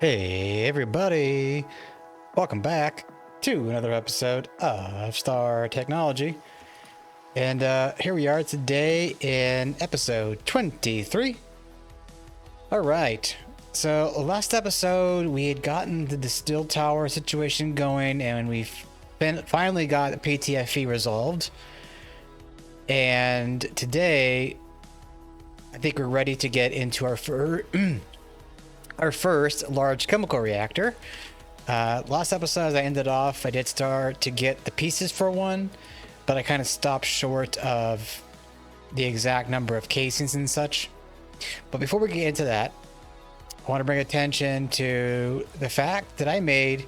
Hey everybody, welcome back to another episode of Star Technology. And here we are today in episode 23. All right, so last episode we had gotten the distill tower situation going and we finally got the PTFE resolved. And today I think we're ready to get into our our first large chemical reactor. Last episode, as I ended off, I did start to get the pieces for one, but I kind of stopped short of the exact number of casings and such. But before we get into that, I want to bring attention to the fact that I made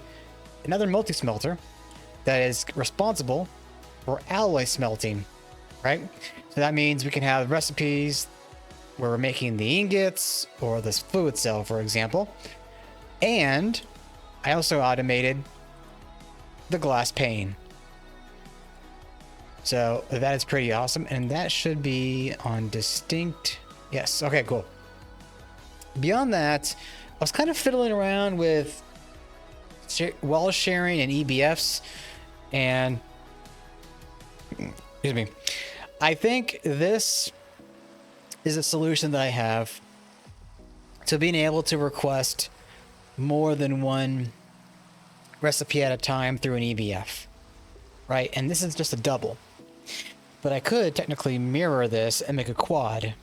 another multi-smelter that is responsible for alloy smelting, right? So that means we can have recipes where we're making the ingots or this fluid cell, for example. And I also automated the glass pane. So that is pretty awesome. And that should be on distinct. Yes. Okay, cool. Beyond that, I was kind of fiddling around with wall sharing and EBFs. And excuse me, I think this is a solution that I have to being able to request more than one recipe at a time through an EBF, right? And this is just a double, but I could technically mirror this and make a quad.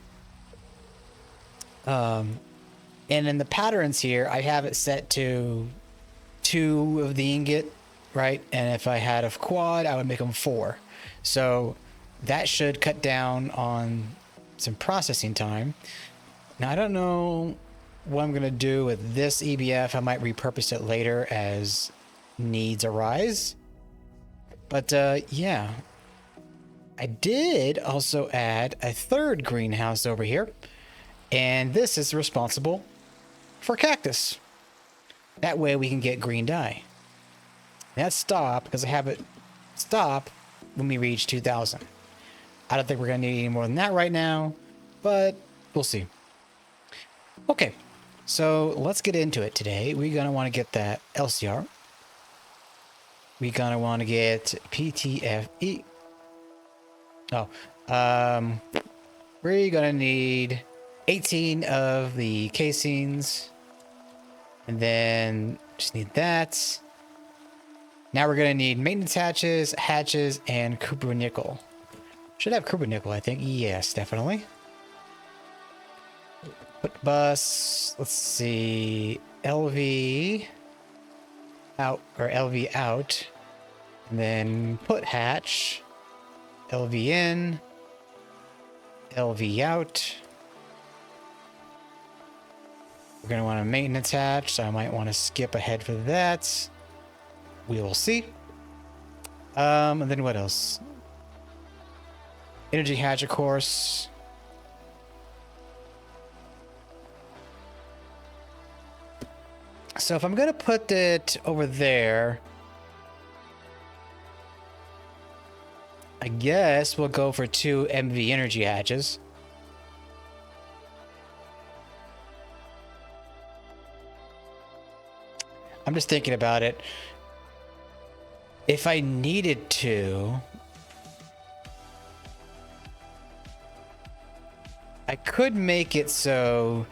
And in the patterns here, I have it set to 2 of the ingot, right? And if I had a quad, I would make them 4. So that should cut down on some processing time. Now I don't know what I'm gonna do with this EBF. I might repurpose it later as needs arise. But yeah, I did also add a third greenhouse over here, and this is responsible for cactus. That way we can get green dye. That's stop because I have it stop when we reach 2000. I don't think we're going to need any more than that right now, but we'll see. Okay, so let's get into it today. We're going to want to get that LCR. We're going to want to get PTFE. We're going to need 18 of the casings. And then just need that. Now we're going to need maintenance hatches, and copper nickel. Should have copper nickel, I think. Yes, definitely. Put bus. Let's see. LV out, or LV out. And then put hatch. LV in. LV out. We're going to want a maintenance hatch, so I might want to skip ahead for that. We will see. And then what else? Energy hatch, of course. So if I'm going to put it over there, I guess we'll go for 2 MV energy hatches. I'm just thinking about it. If I needed to, I could make it so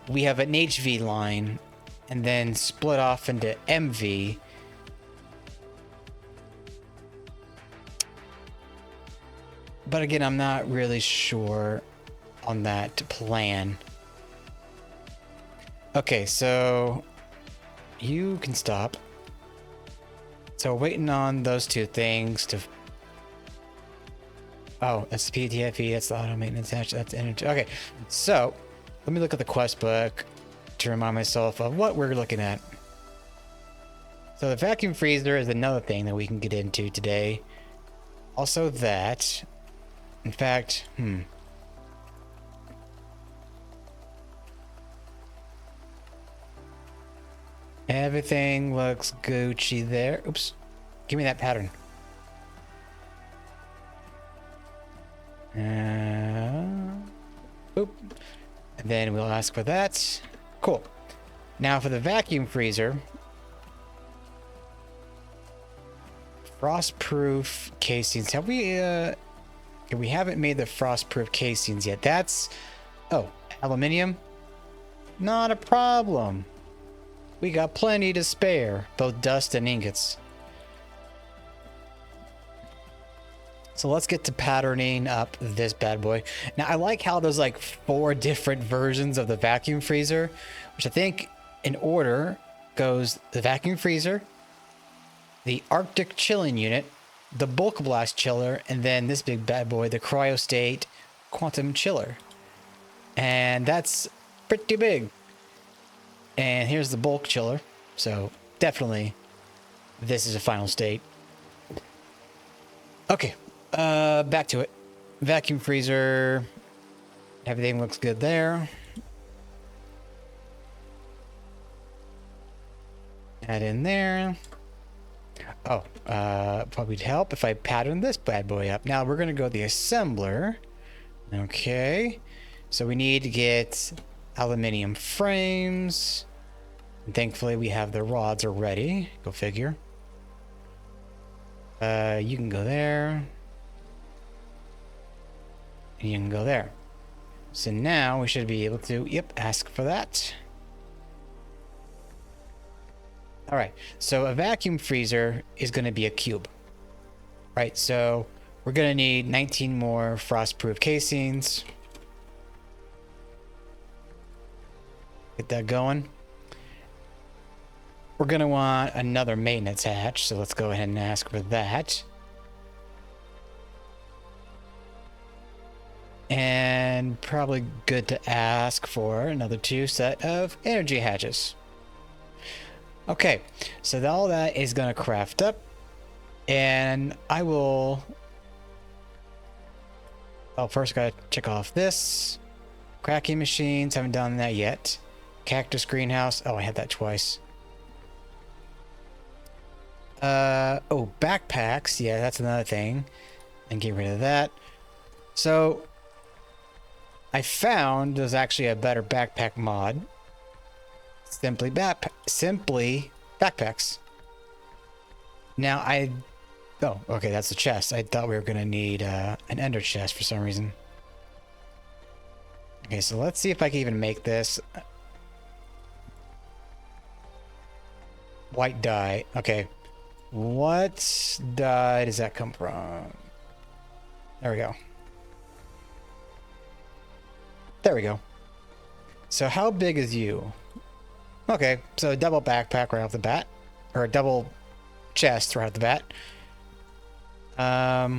we have an HV line and then split off into MV. But again, I'm not really sure on that plan. Okay, so you can stop. So we're waiting on those 2 things to... Oh, that's the PTFE, that's the auto maintenance hatch, that's energy. Okay, so let me look at the quest book to remind myself of what we're looking at. So the vacuum freezer is another thing that we can get into today. Also that, in fact, everything looks Gucci there. Oops, give me that pattern. Boop. And then we'll ask for that. Cool. Now for the vacuum freezer, frost-proof casings. Have we? We haven't made the frost-proof casings yet. That's aluminium. Not a problem. We got plenty to spare, both dust and ingots. So let's get to patterning up this bad boy. Now I like how there's like 4 different versions of the vacuum freezer, which I think in order goes the vacuum freezer, the Arctic chilling unit, the bulk blast chiller, and then this big bad boy, the cryostate quantum chiller. And that's pretty big. And here's the bulk chiller. So definitely this is a final state. Okay. Back to it. Vacuum freezer. Everything looks good there. Add in there. Oh, probably would help if I pattern this bad boy up. Now we're gonna go the assembler. Okay. So we need to get aluminium frames. And thankfully we have the rods already. Go figure. You can go there. You can go there. So now we should be able to, ask for that. All right, so a vacuum freezer is going to be a cube, right? So we're going to need 19 more frost-proof casings. Get that going. We're going to want another maintenance hatch, so let's go ahead and ask for that. And probably good to ask for another 2 set of energy hatches. Okay, so all that is going to craft up. And I will... Oh, first got to check off this. Cracking machines, haven't done that yet. Cactus Greenhouse. Oh, I had that twice. Oh, backpacks. Yeah, that's another thing. And get rid of that. So... I found there's actually a better backpack mod. Simply backpacks. Now oh, okay, that's the chest. I thought we were gonna need an ender chest for some reason. Okay, so let's see if I can even make this. White dye. Okay. What dye does that come from? There we go. There we go. So how big is you? Okay, so a double backpack right off the bat. Or a double chest right off the bat. But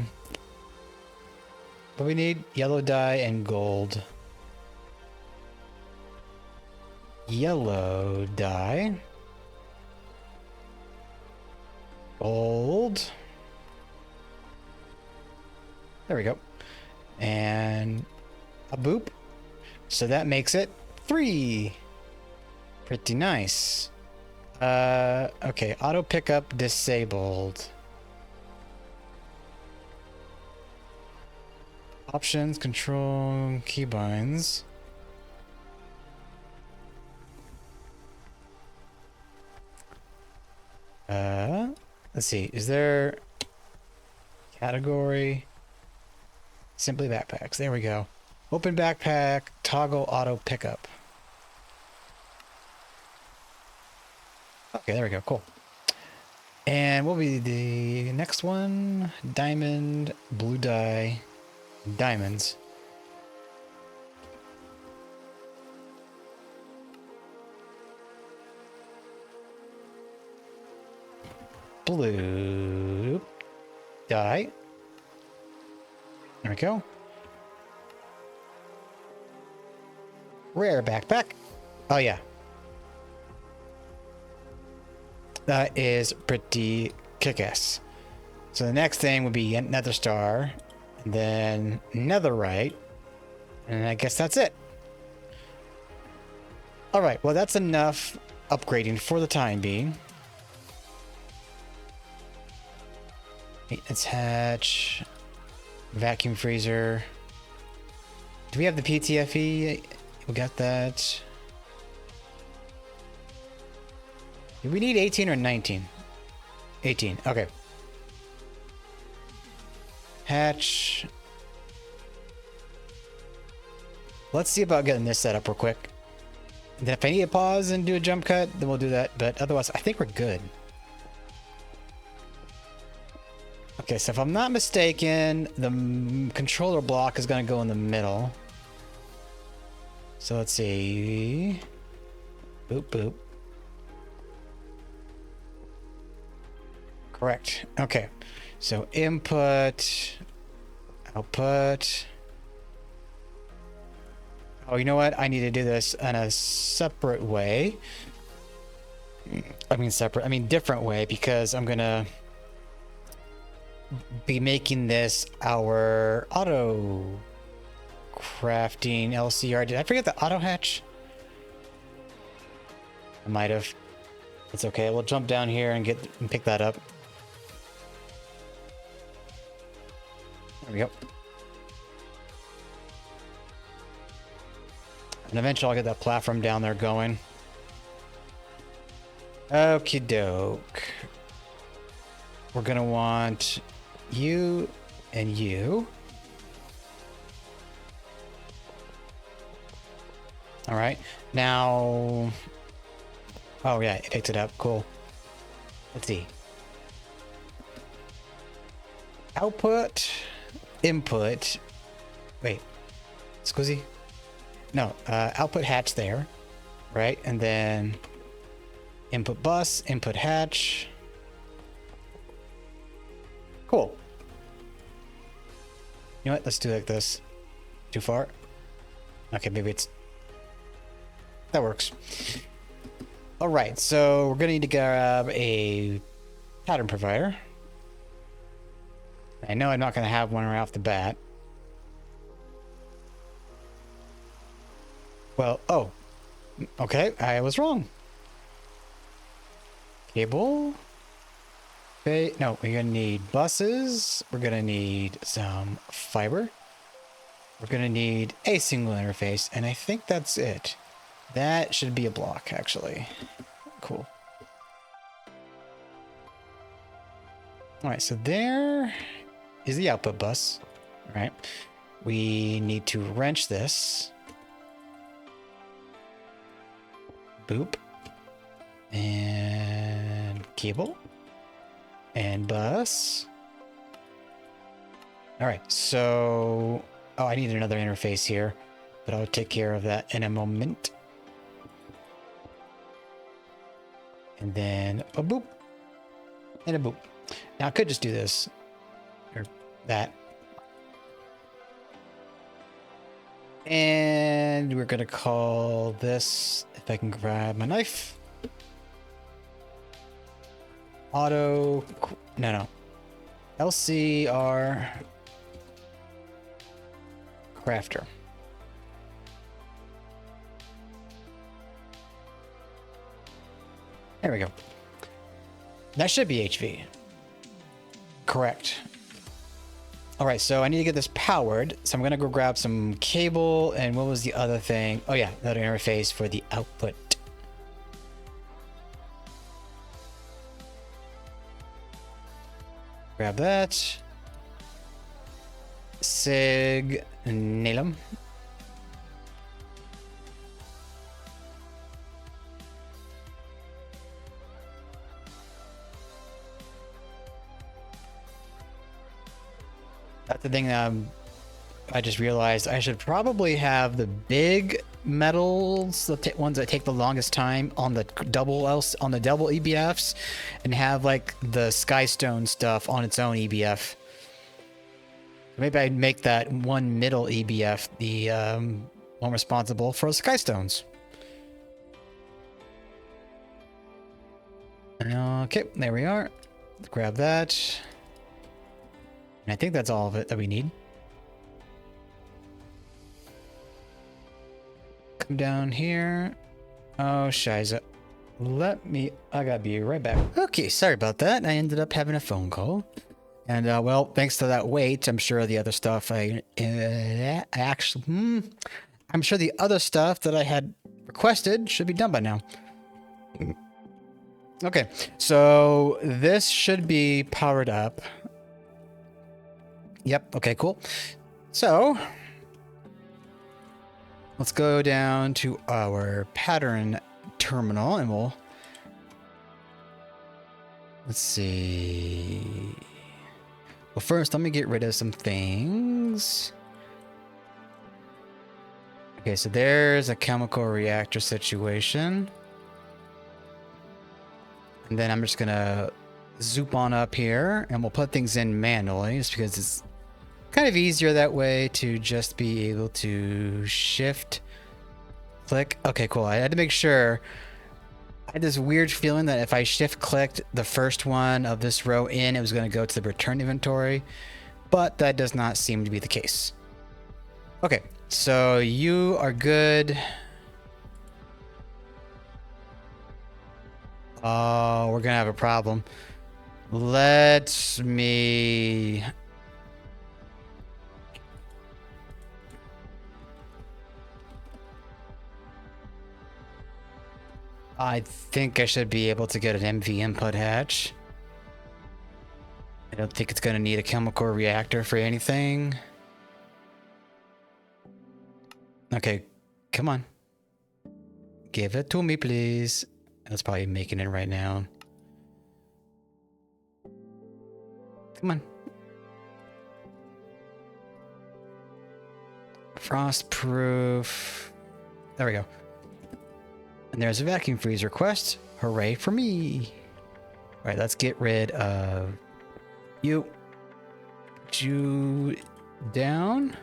we need yellow dye and gold. Yellow dye. Gold. There we go. And a boop. So that makes it 3. Pretty nice. Okay, auto pickup disabled. Options, control, keybinds. Let's see, is there category? Simply backpacks, there we go. Open backpack, toggle auto pickup. Okay, there we go, cool. And what will be the next one? Diamond, blue dye, diamonds. Blue dye. There we go. Rare backpack. Oh yeah. That is pretty kick-ass. So the next thing would be Nether Star, and then Netherite, and I guess that's it. Alright, well that's enough upgrading for the time being. Maintenance hatch, vacuum freezer. Do we have the PTFE? We got that. Do we need 18 or 19? 18. Okay. Hatch. Let's see about getting this set up real quick. And then if I need to pause and do a jump cut, then we'll do that. But otherwise, I think we're good. Okay, so if I'm not mistaken, the controller block is going to go in the middle. So let's see. Boop, boop. Correct. Okay. So input, output. Oh, you know what? I need to do this in a separate way. I mean different way, because I'm gonna be making this our auto crafting LCR. Did I forget the auto hatch? I might have. It's okay. We'll jump down here and pick that up. There we go. And eventually I'll get that platform down there going. Okie doke. We're gonna want you and you. All right. Now. Oh yeah, it picked it up. Cool. Let's see. Output, input. Wait. Squizzy? No. Output hatch there, right? And then input bus, input hatch. Cool. You know what? Let's do it like this. Too far? Okay, maybe it's... That works. All right, so we're gonna need to grab a pattern provider. I know I'm not gonna have one right off the bat. Well, oh, okay, I was wrong. Cable. Okay, no, we're gonna need buses. We're gonna need some fiber. We're gonna need a single interface, and I think that's it. That should be a block, actually. Cool. All right, so there is the output bus. All right, we need to wrench this. Boop. And cable. And bus. All right, so... Oh, I need another interface here, but I'll take care of that in a moment. And then a boop. And a boop. Now I could just do this. Or that. And we're going to call this, if I can grab my knife. Auto... No. LCR... Crafter. There we go. That should be HV. Correct. All right, so I need to get this powered. So I'm gonna go grab some cable, and what was the other thing? Oh yeah, another interface for the output. Grab that. Signalum. That's the thing that I just realized I should probably have the big metals, the ones that take the longest time, on the double EBFs, and have like the Skystone stuff on its own EBF. Maybe I'd make that one middle EBF the one responsible for the Skystones. Okay, there we are. Let's grab that. And I think that's all of it that we need. Come down here. Oh, shiza. I gotta be right back. Okay, sorry about that. I ended up having a phone call. And, well, thanks to that wait, I'm sure the other stuff I'm sure the other stuff that I had requested should be done by now. Okay, so this should be powered up. Yep, okay, cool. So let's go down to our pattern terminal and let's see. Well, first, let me get rid of some things. Okay, so there's a chemical reactor situation. And then I'm just gonna zoop on up here and we'll put things in manually just because it's kind of easier that way to just be able to shift, click. Okay, cool. I had to make sure. I had this weird feeling that if I shift clicked the first one of this row in, it was going to go to the return inventory, but that does not seem to be the case. Okay, so you are good. Oh, we're going to have a problem. Let me... I think I should be able to get an MV input hatch. I don't think it's going to need a chemical reactor for anything. Okay, come on. Give it to me, please. That's probably making it right now. Come on. Frostproof. There we go. And there's a vacuum freezer quest. Hooray for me. All right, let's get rid of you. You down.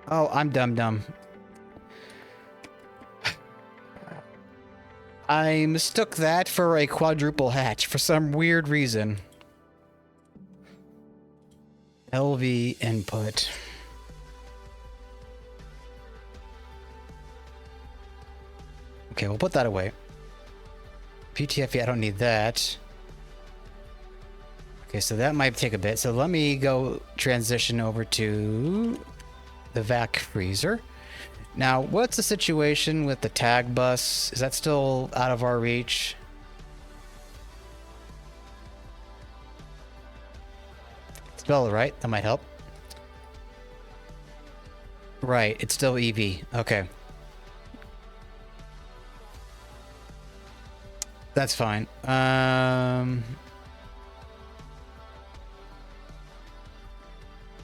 Oh, I'm dumb. I mistook that for a quadruple hatch for some weird reason. LV input. Okay, we'll put that away. PTFE, I don't need that. Okay, so that might take a bit. So let me go transition over to the Vac Freezer. Now, what's the situation with the tag bus? Is that still out of our reach? Spell it right. That might help. Right, it's still EV. Okay. That's fine.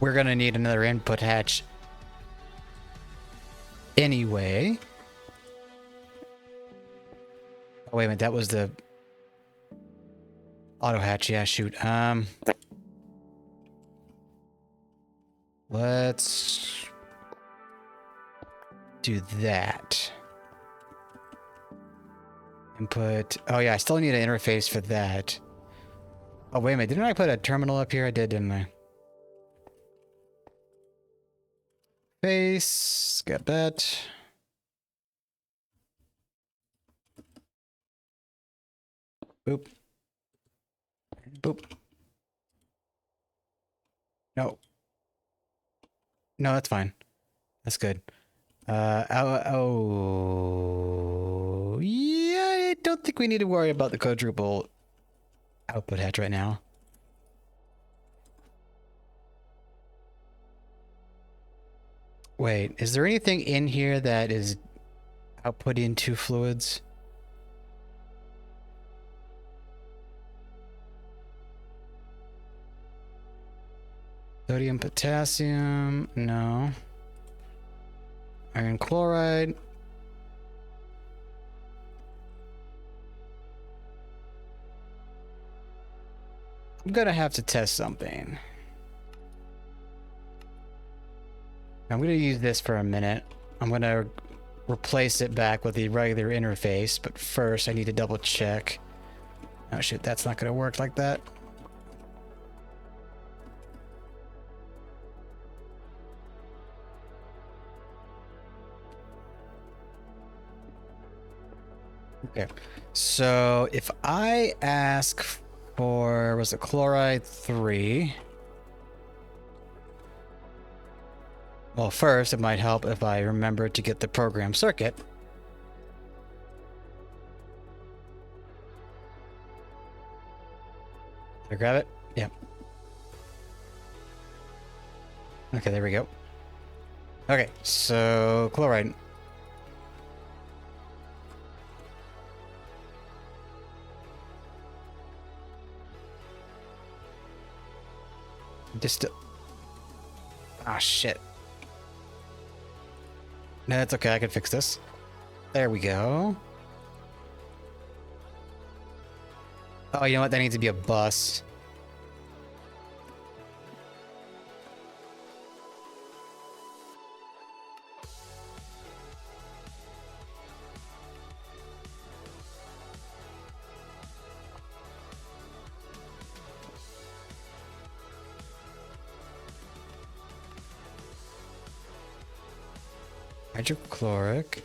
We're gonna need another input hatch anyway. Oh, wait a minute, that was the auto hatch. Yeah, shoot. Let's do that. Input. Oh yeah, I still need an interface for that. Oh, wait a minute. Didn't I put a terminal up here? I did, didn't I? Face. Got that. Boop. Boop. No. No, that's fine. That's good. Oh, yeah, I don't think we need to worry about the quadruple output hatch right now. Wait, is there anything in here that is outputting two fluids? Sodium, potassium, no. Iron chloride. I'm gonna have to test something. I'm gonna use this for a minute. I'm gonna replace it back with the regular interface, but first I need to double check. Oh shit, that's not gonna work like that. Okay, so if I ask for, was it chloride 3? Well, first it might help if I remember to get the program circuit. Did I grab it? Yep. Okay, there we go. Okay, so chloride. Distill. Ah, shit. No, that's okay. I can fix this. There we go. Oh, you know what? That needs to be a bus. Hydrochloric.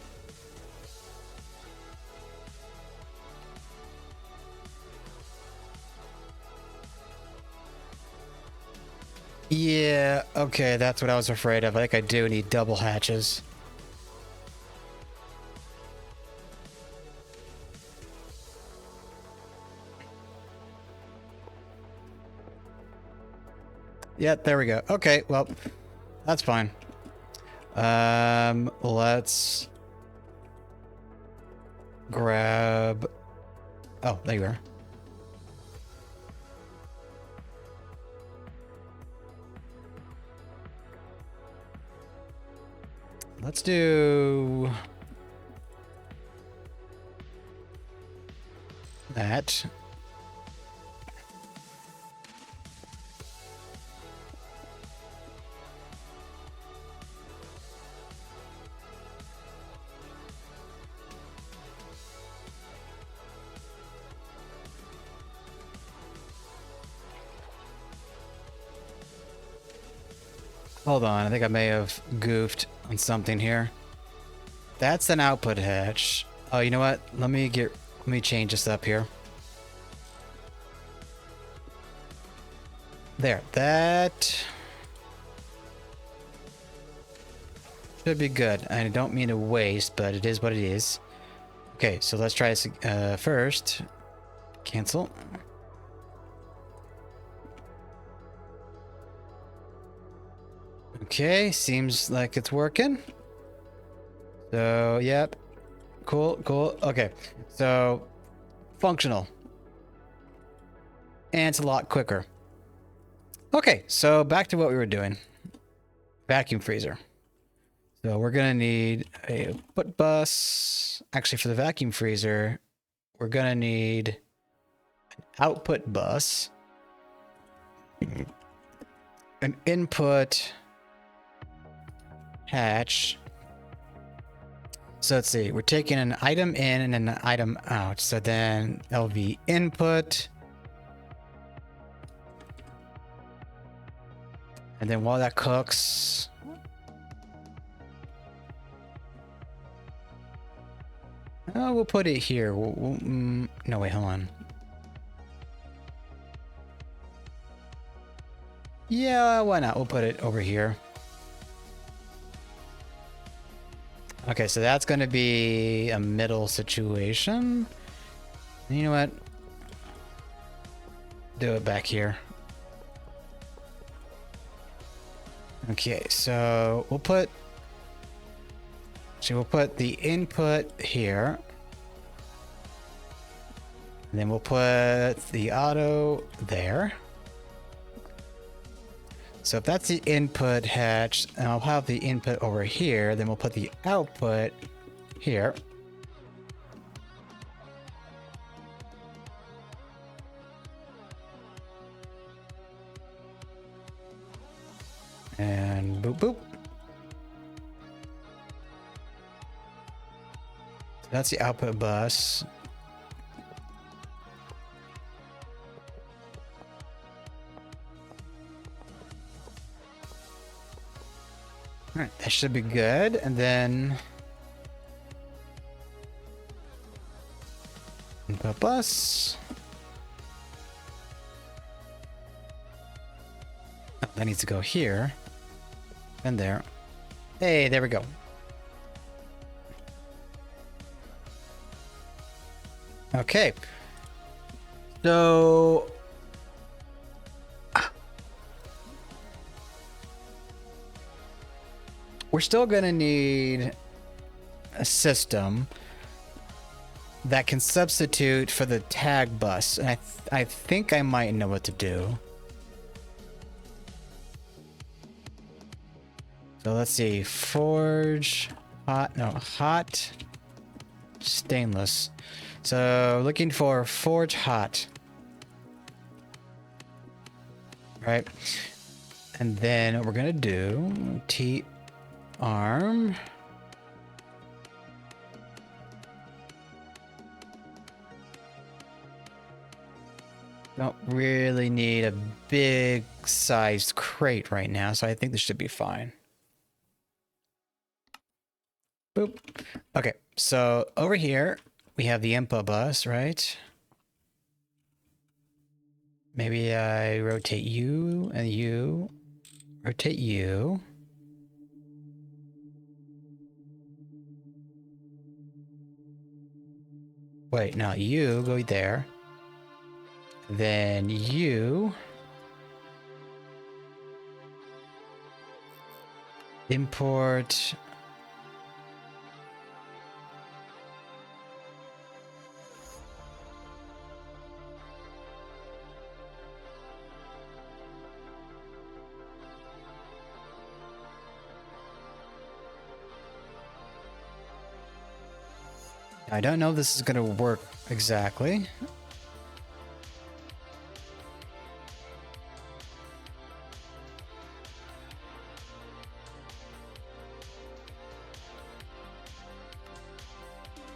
Yeah, okay, that's what I was afraid of. I think I do need double hatches. Yeah, there we go. Okay, well, that's fine. Let's grab... Oh, there you are. Let's do that. Hold on, I think I may have goofed on something here. That's an output hatch. Oh, you know what? Let me change this up here. There, that should be good. I don't mean to waste, but it is what it is. Okay, so let's try this first. Cancel. Okay, seems like it's working. So, yep. Cool, cool. Okay, so functional. And it's a lot quicker. Okay, so back to what we were doing. Vacuum freezer. So we're gonna need a output bus. Actually, for the vacuum freezer, we're gonna need an output bus, an input hatch. So let's see, we're taking an item in and an item out. So then that'll be input. And then while that cooks, we'll put it here. No, wait, hold on. Yeah, why not? We'll put it over here. Okay, so that's going to be a middle situation. You know what? Do it back here. Okay, so we'll put the input here. And then we'll put the auto there. So if that's the input hatch, and I'll have the input over here, then we'll put the output here. And boop, boop. So that's the output bus. All right, that should be good. And then input bus. Oh, that needs to go here and there. Hey, there we go. Okay. So we're still gonna need a system that can substitute for the tag bus. And I think I might know what to do. So let's see, forge, hot, stainless. So looking for forge hot. Right. And then what we're gonna do, T arm. Don't really need a big sized crate right now, so I think this should be fine. Boop. Okay, so over here we have the input bus, right? Maybe I rotate you and you, rotate you. Wait, no, you go there. Then you import I don't know if this is going to work exactly.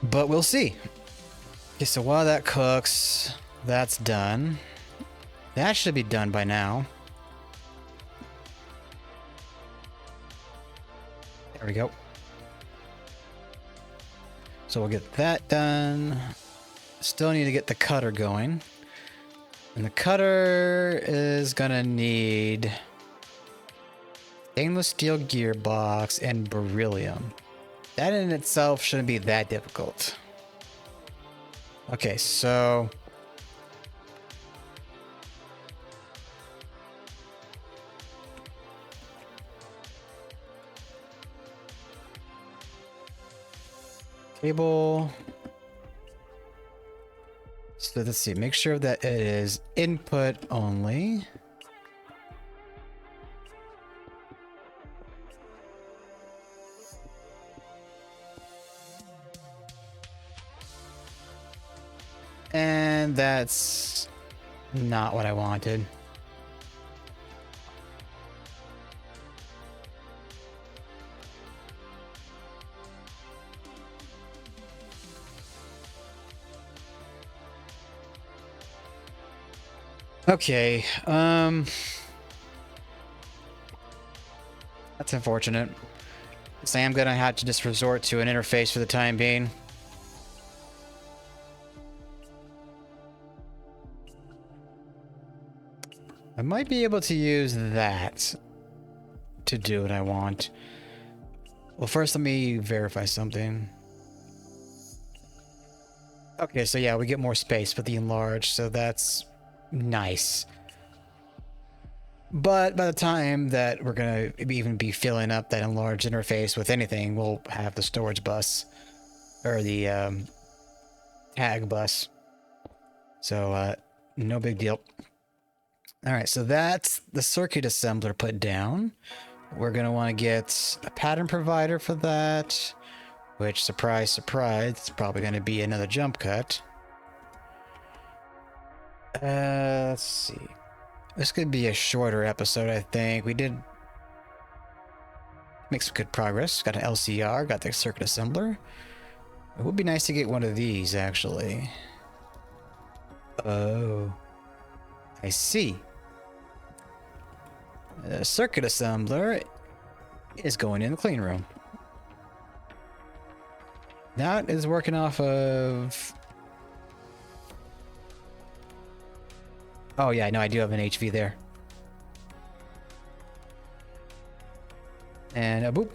But we'll see. Okay, so while that cooks, that's done. That should be done by now. There we go. So we'll get that done. Still need to get the cutter going. And the cutter is gonna need stainless steel gearbox and beryllium. That in itself shouldn't be that difficult. Okay, so cable. So let's see, make sure that it is input only. And that's not what I wanted. Okay, that's unfortunate. So I'm gonna have to just resort to an interface for the time being. I might be able to use that to do what I want. Well, first let me verify something. Okay, so yeah, we get more space with the enlarge, so that's nice. But by the time that we're gonna even be filling up that enlarged interface with anything, we'll have the storage bus or the tag bus. So no big deal. All right, so that's the circuit assembler put down. We're gonna want to get a pattern provider for that, which, surprise, surprise, it's probably gonna be another jump cut. Let's see. This could be a shorter episode, I think. We did make some good progress. Got an LCR, got the circuit assembler. It would be nice to get one of these, actually. Oh, I see. The circuit assembler is going in the clean room. That is working off of... Oh yeah, no, I do have an HV there. And a boop.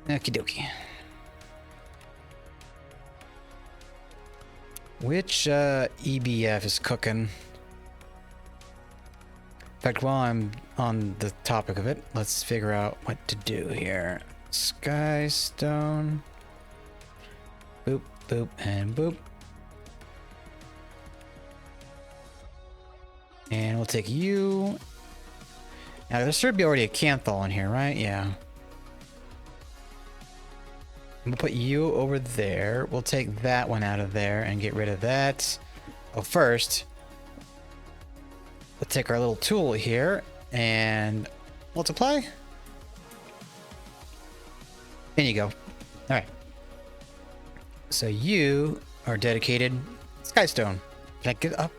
Okie dokie. Which EBF is cooking? In fact, while I'm on the topic of it, let's figure out what to do here. Sky stone. Boop, boop, and boop. And we'll take you. Now, there should be already a Canthal in here, right? Yeah. I'm gonna put you over there. We'll take that one out of there and get rid of that. Oh, first, we'll take our little tool here and multiply. There you go. All right. So you are dedicated Skystone. Can I get up?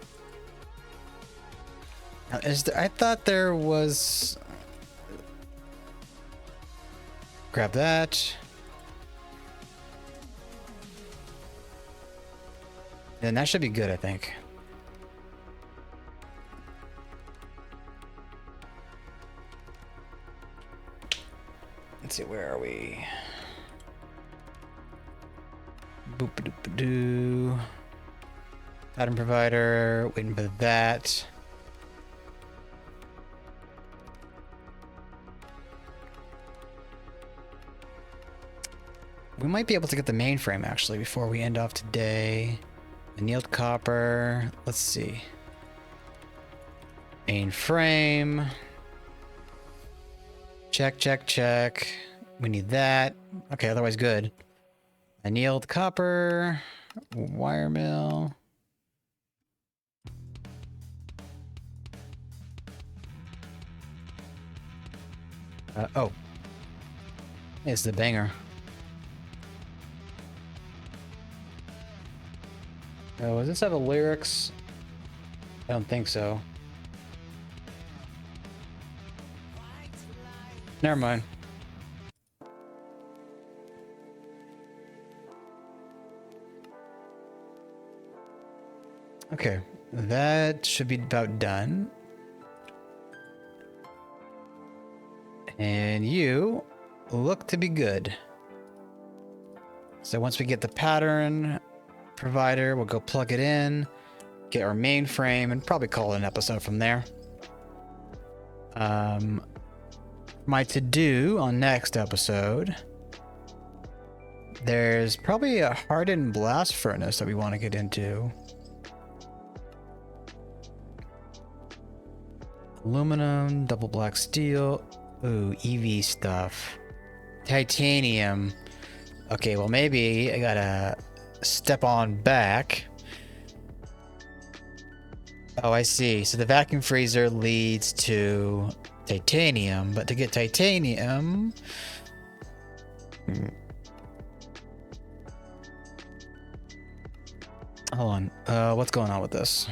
Now, is there, I thought there was... Grab that. Then that should be good, I think. Let's see, where are we? Boop-a-doop-a-doo. Pattern provider, waiting for that. We might be able to get the mainframe actually before we end off today. Annealed copper. Let's see. Mainframe. Check, check, check. We need that. Okay, otherwise good. Annealed copper. Wire mill. Oh. It's the banger. Oh, does this have a lyrics? I don't think so. Never mind. Okay, that should be about done. And you look to be good. So once we get the pattern provider, we'll go plug it in, get our mainframe, and probably call it an episode from there. My to-do on next episode, there's probably a hardened blast furnace that we want to get into. Aluminum, double black steel. Ooh, EV stuff. Titanium. Okay, well maybe I gotta step on back. Oh, I see. So the vacuum freezer leads to titanium, but to get titanium... Hold on. What's going on with this?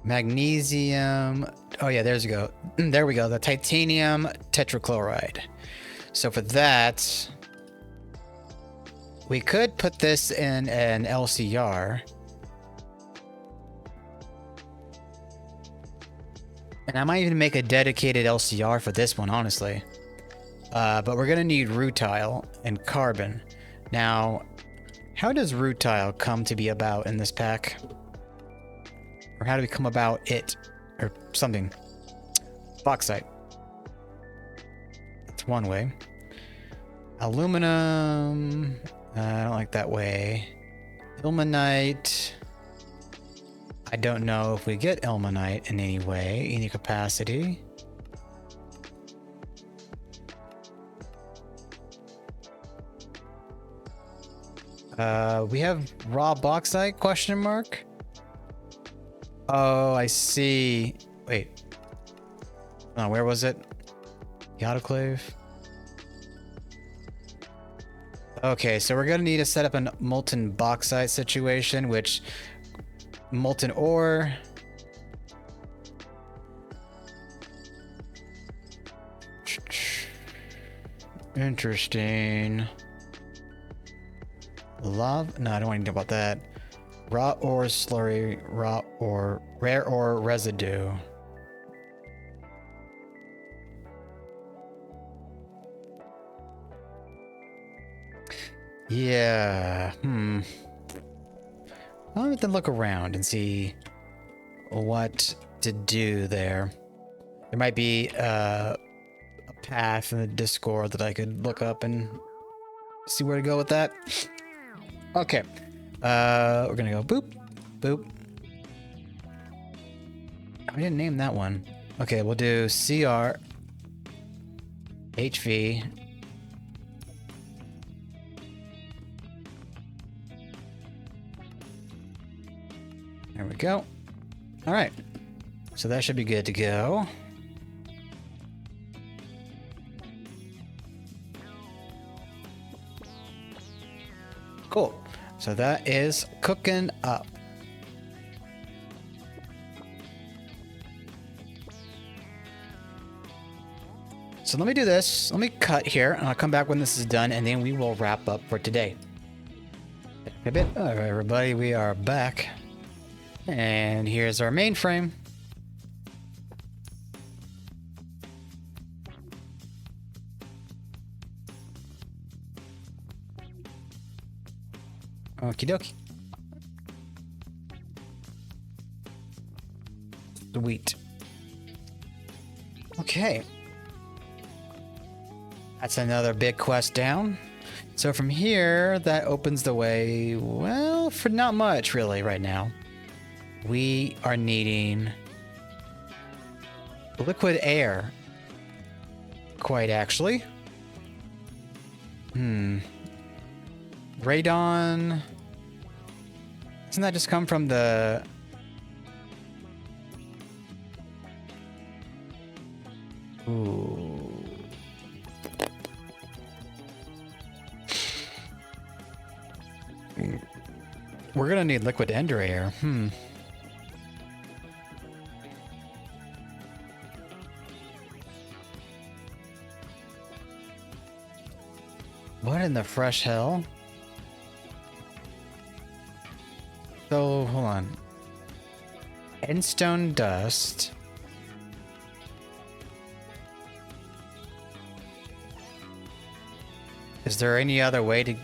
Magnesium. Oh yeah, there's we go. There we go. The titanium tetrachloride. So for that, we could put this in an LCR. And I might even make a dedicated LCR for this one, honestly. But we're gonna need rutile and carbon. Now, how does rutile come to be about in this pack? Or how do we come about it? Or something. Bauxite. That's one way. Aluminum. I don't like that way. Ilmenite. I don't know if we get ilmenite in any way, any capacity. We have raw bauxite, question mark? Oh, I see. Wait. Oh, where was it? The autoclave? Okay, so we're gonna need to set up a molten bauxite situation, which... molten ore... Interesting. Lava? No, I don't want to know about that. Raw ore slurry, raw ore, rare ore residue. Yeah, I'll have to look around and see what to do there. There might be a path in the Discord that I could look up and see where to go with that. Okay. We're gonna go boop, boop. I didn't name that one. Okay, we'll do CR HV. There we go. All right. So that should be good to go. Cool. So that is cooking up. So let me do this. Let me cut here, and I'll come back when this is done, and then we will wrap up for today. All right, everybody, we are back. And here's our mainframe. Okie dokie. Sweet. Okay. That's another big quest down. So from here, that opens the way, well, for not much really right now. We are needing liquid air. Quite actually. Radon. Doesn't that just come from the... Ooh. We're gonna need liquid ender air. What in the fresh hell? So, hold on. Endstone dust. Is there any other way to...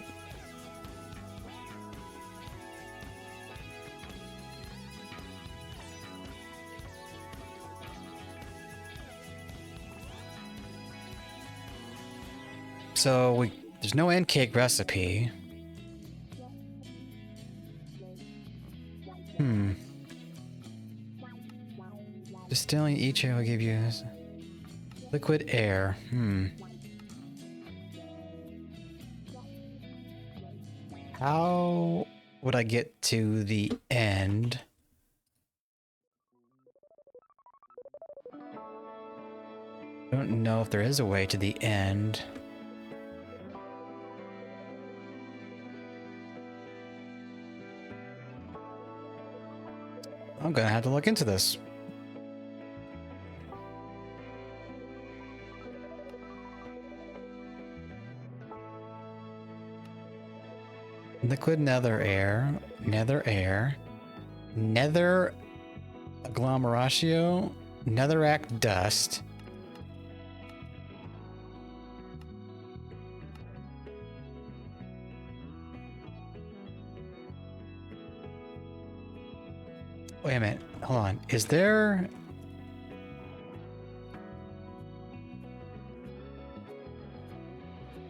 So there's no end cake recipe. Distilling each air will give you liquid air. How would I get to the end? I don't know if there is a way to the end. I'm gonna have to look into this. Liquid nether air, nether agglomeratio, netherrack dust. Wait a minute, hold on. Is there...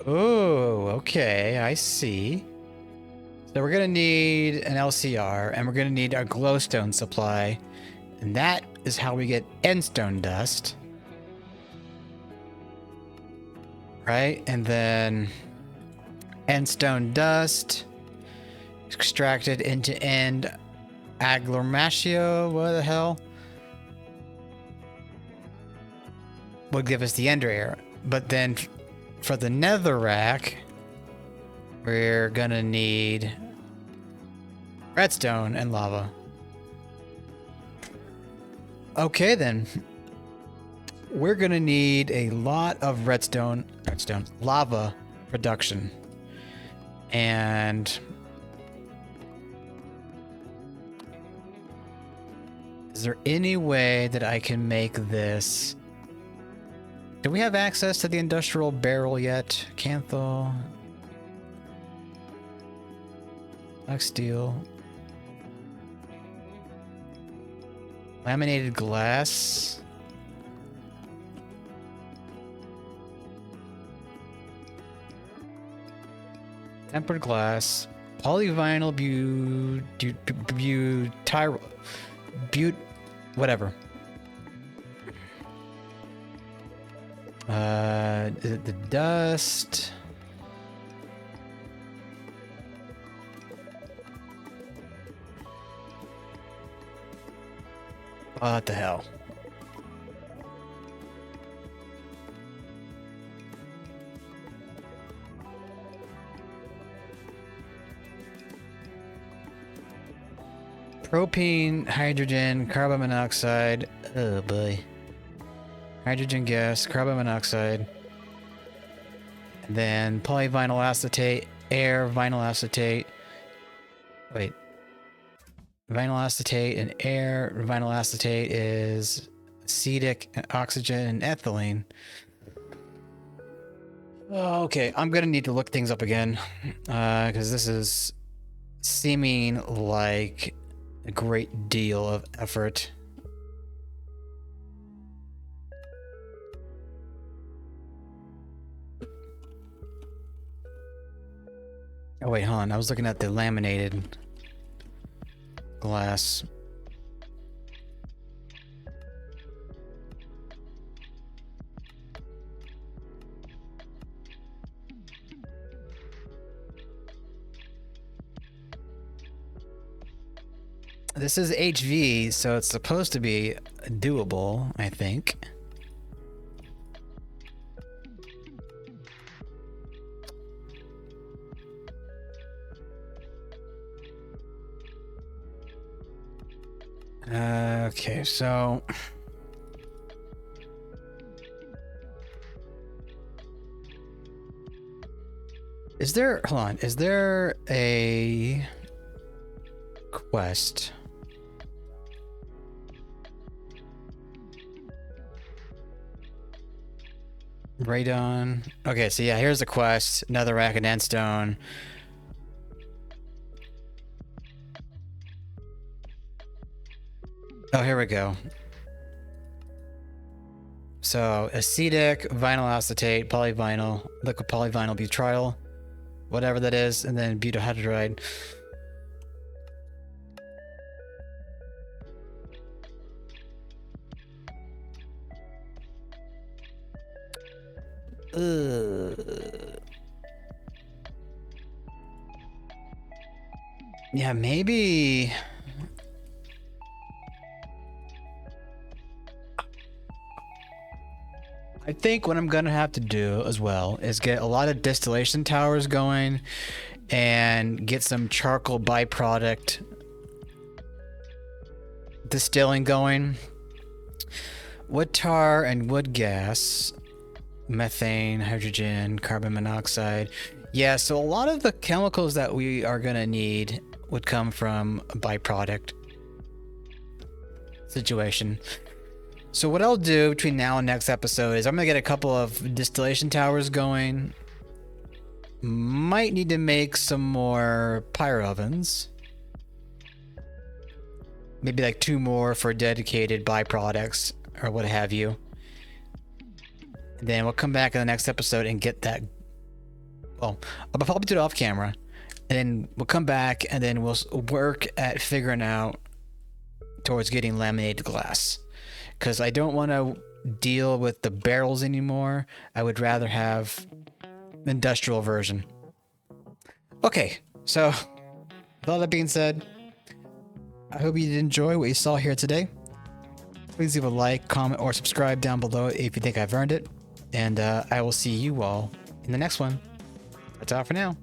Oh, okay, I see. So we're gonna need an LCR, and we're gonna need a glowstone supply, and that is how we get endstone dust. Right, and then endstone dust extracted into end agglomeratio, what the hell? Would give us the ender air. But then for the netherrack, we're gonna need redstone and lava. Okay then. We're gonna need a lot of redstone, lava production. And is there any way that I can make this? Do we have access to the industrial barrel yet? Canthal. Black steel. Laminated glass. Tempered glass. Polyvinyl whatever. Is it the dust? What the hell? Propane, hydrogen, carbon monoxide. Oh boy. Hydrogen gas, carbon monoxide. And then polyvinyl acetate, air, vinyl acetate. Wait. Vinyl acetate and air. Vinyl acetate is acetic, and oxygen, and ethylene. Oh, okay, I'm gonna need to look things up again. Because this is seeming like a great deal of effort. Oh wait, hold on. I was looking at the laminated glass. This is HV, so it's supposed to be doable, I think. Okay, so is there, hold on, is there a quest? Radon. Okay, so yeah, here's the quest. Another rack of endstone. Oh, here we go. So, acetic, vinyl acetate, polyvinyl, liquid polyvinyl butyl, whatever that is, and then butyrhydride. Yeah, maybe. I think what I'm gonna have to do as well is get a lot of distillation towers going and get some charcoal byproduct distilling going. Wood tar and wood gas, methane, hydrogen, carbon monoxide. Yeah, so a lot of the chemicals that we are gonna need would come from a byproduct situation. So what I'll do between now and next episode is I'm gonna get a couple of distillation towers going. Might need to make some more pyro ovens. Maybe like 2 more for dedicated byproducts or what have you. And then we'll come back in the next episode and get that. Well, I'll probably do it off camera. And then we'll come back and then we'll work at figuring out towards getting laminated glass. Because I don't want to deal with the barrels anymore. I would rather have the industrial version. Okay, so with all that being said, I hope you did enjoy what you saw here today. Please leave a like, comment, or subscribe down below if you think I've earned it. And I will see you all in the next one. That's all for now.